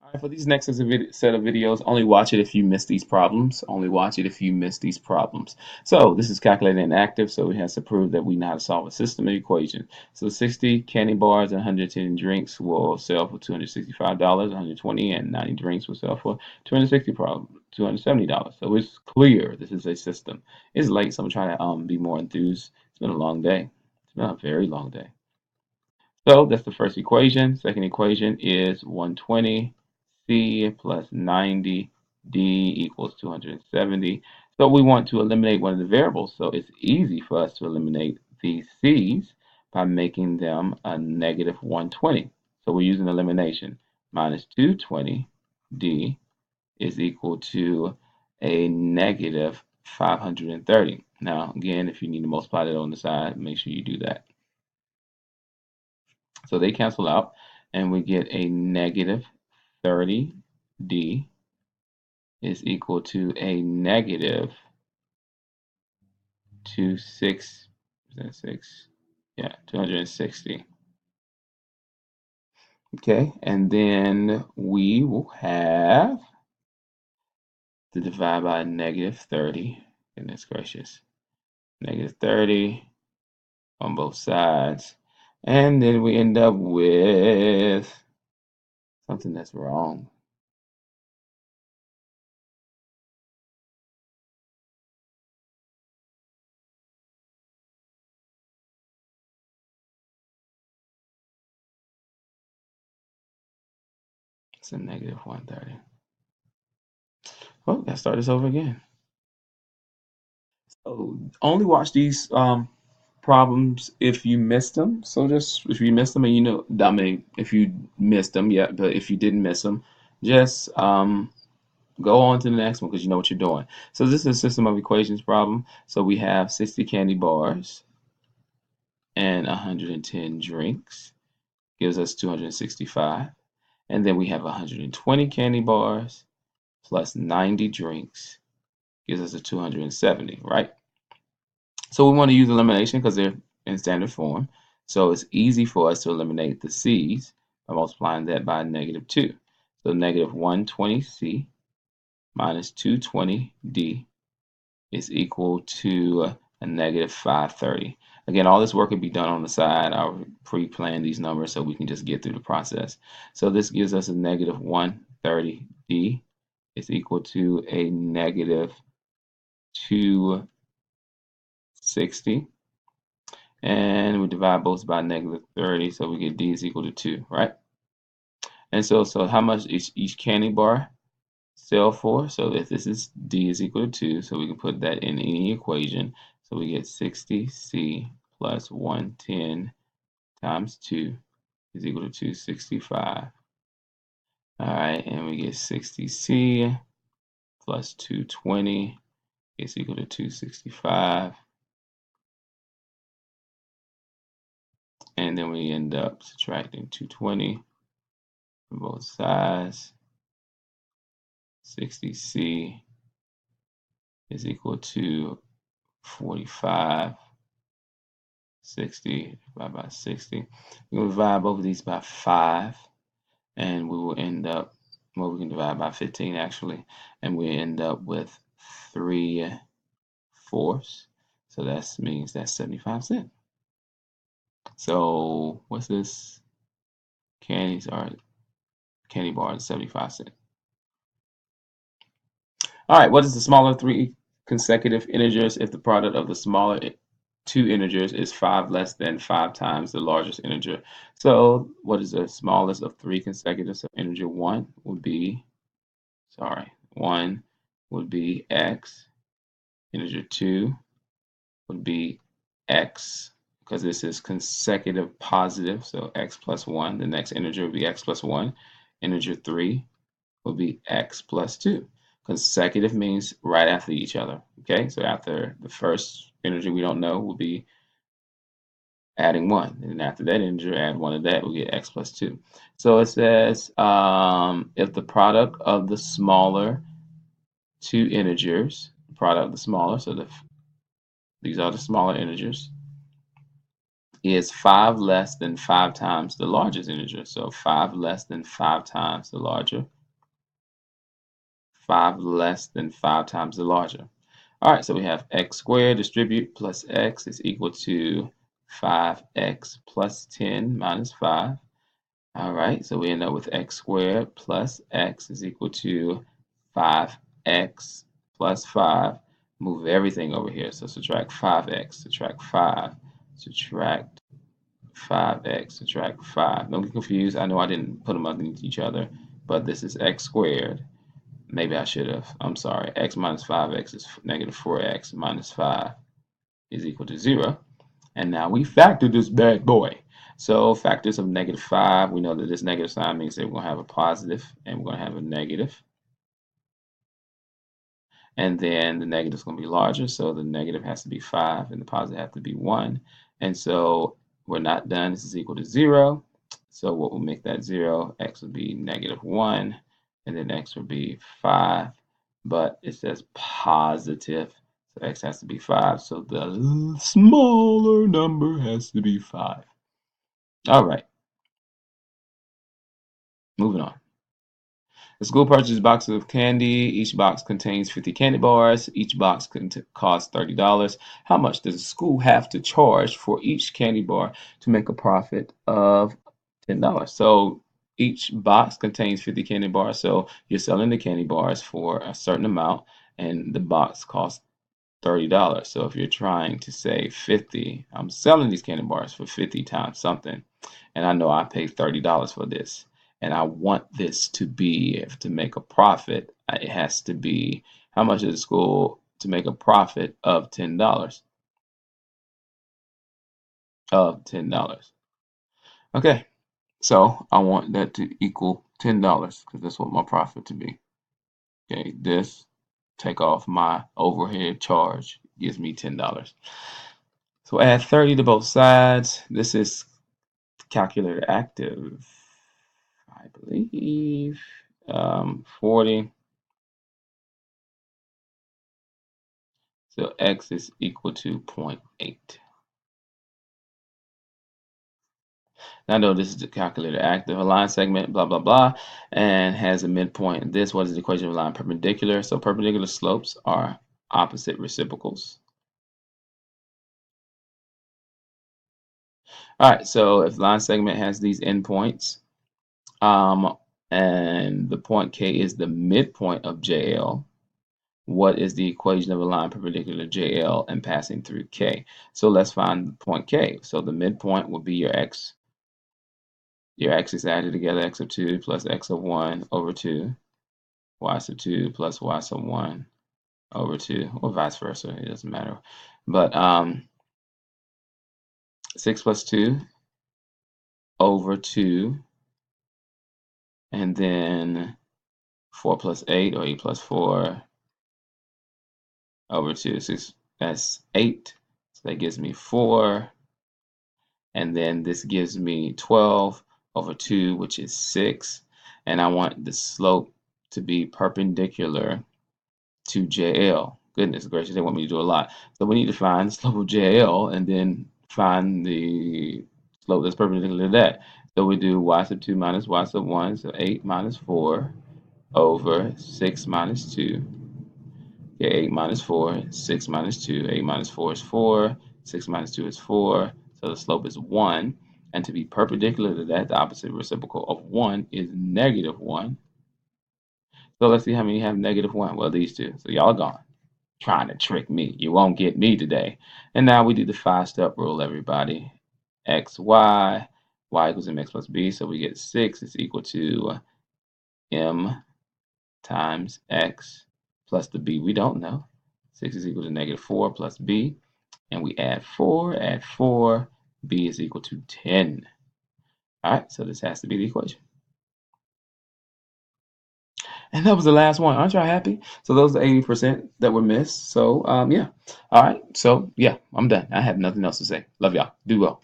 All right, for these next set of videos, only watch it if you miss these problems. Only watch it if you miss these problems. So this is calculated and active, so it has to prove that we know how to solve a system of equations. So 60 candy bars and 110 drinks will sell for $265, 120 and 90 drinks will sell for $270. So it's clear this is a system. It's late, so I'm trying to be more enthused. It's been a long day. It's been a very long day. So that's the first equation. Second equation is 120 C plus 90 D equals 270. So we want to eliminate one of the variables. So it's easy for us to eliminate these C's by making them a negative 120. So we're using elimination. Minus 220 D is equal to a negative 530. Now, again, if you need to multiply that on the side, make sure you do that. So they cancel out, and we get a negative 30D is equal to a negative 26, is that 6? Yeah, 260. Okay, and then we will have to divide by negative 30. Goodness gracious. Negative 30 on both sides. And then we end up with something that's wrong. It's a negative 130. Well, let's start this over again. So only watch these problems if you missed them. So just if you missed them, and I mean, if you missed them, yeah, but if you didn't miss them, just go on to the next one because you know what you're doing. So this is a system of equations problem. So we have 60 candy bars and 110 drinks gives us 265. And then we have 120 candy bars plus 90 drinks gives us a 270, right? So we want to use elimination because they're in standard form. So it's easy for us to eliminate the C's by multiplying that by negative 2. So negative 120C minus 220D is equal to a negative 530. Again, all this work can be done on the side. I'll pre-plan these numbers so we can just get through the process. So this gives us a negative 130D is equal to a negative 260. And we divide both by negative 30, so we get D is equal to 2, right? And so how much each candy bar sell for? So if this is D is equal to 2, so we can put that in any equation. So we get 60C plus 110 times 2 is equal to 265. All right, and we get 60C plus 220 is equal to 265. And then we end up subtracting 220 from both sides. 60C is equal to 45. 60 divided by 60. We'll divide both of these by 5, and we will end up, well, we can divide by 15 actually, and we end up with 3/4. So that means that's 75 cents. So what's this? Candy bar is 75 cents. All right, what is the smaller three consecutive integers if the product of the smaller two integers is 5 less than 5 times the largest integer? So what is the smallest of three consecutive? So integer 1 would be, 1 would be x. Integer 2 would be x, because this is consecutive positive, so x plus 1. The next integer would be x plus 1. Integer 3 would be x plus 2. Consecutive means right after each other. Okay, so after the first integer we don't know will be adding 1, and after that integer add 1 of that, we get x plus 2. So it says if the product of the smaller two integers, product of the smaller, so these are the smaller integers, is 5 less than 5 times the largest integer. So 5 less than 5 times the larger 5 less than 5 times the larger. All right, so we have x squared distribute plus x is equal to 5x plus 10 minus 5. All right, so we end up with x squared plus x is equal to 5x plus 5. Move everything over here. So subtract 5x, subtract 5, subtract 5x, subtract 5. Don't get confused. I know I didn't put them underneath each other, but this is x squared. Maybe I should have. I'm sorry. X minus 5x is negative 4x minus 5 is equal to 0. And now we factor this bad boy. So factors of negative 5, we know that this negative sign means that we're going to have a positive and we're going to have a negative. And then the negative is going to be larger, so the negative has to be 5 and the positive has to be 1. And so we're not done. This is equal to 0. So what will make that 0? X would be negative 1, and then x would be 5. But it says positive, so x has to be 5. So the smaller number has to be 5. All right, moving on. The school purchases boxes of candy. Each box contains 50 candy bars. Each box costs $30. How much does the school have to charge for each candy bar to make a profit of $10? So each box contains 50 candy bars. So you're selling the candy bars for a certain amount, and the box costs $30. So if you're trying to say 50, I'm selling these candy bars for 50 times something, and I know I paid $30 for this, and I want this to be, if to make a profit, it has to be, how much is the school to make a profit of $10? Of $10. Okay, so I want that to equal $10 because that's what my profit to be. Okay, this take off my overhead charge gives me $10. So add 30 to both sides. This is calculator active, I believe. 40. So x is equal to 0.8. Now, though this is the calculator active, a line segment, blah, blah, blah, and has a midpoint. This, what is the equation of a line perpendicular? So perpendicular slopes are opposite reciprocals. All right, so if line segment has these endpoints, and the point K is the midpoint of JL, what is the equation of a line perpendicular to JL and passing through K? So let's find the point K. So the midpoint will be your x. Your x is added together, x of 2 plus x of 1 over 2, y sub 2 plus y sub 1 over 2, or vice versa, it doesn't matter. But 6 plus 2 over 2, and then 4 plus 8, or 8 plus 4 over 2. So that's 8. So that gives me 4. And then this gives me 12 over 2, which is 6. And I want the slope to be perpendicular to JL. Goodness gracious, they want me to do a lot. So we need to find the slope of JL and then find the slope that's perpendicular to that. So we do y sub 2 minus y sub 1, so 8 minus 4 over 6 minus 2. Okay, 8 minus 4, 6 minus 2. 8 minus 4 is 4. 6 minus 2 is 4. So the slope is 1. And to be perpendicular to that, the opposite reciprocal of 1 is negative 1. So let's see how many have negative 1. Well, these two. So y'all gone. Trying to trick me. You won't get me today. And now we do the 5-step rule, everybody. X, y equals mx plus b. So we get 6 is equal to m times x plus the b we don't know. 6 is equal to negative 4 plus b. And we add 4, b is equal to 10. All right, so this has to be the equation. And that was the last one. Aren't y'all happy? So those are 80% that were missed. So yeah. All right. So yeah, I'm done. I have nothing else to say. Love y'all. Do well.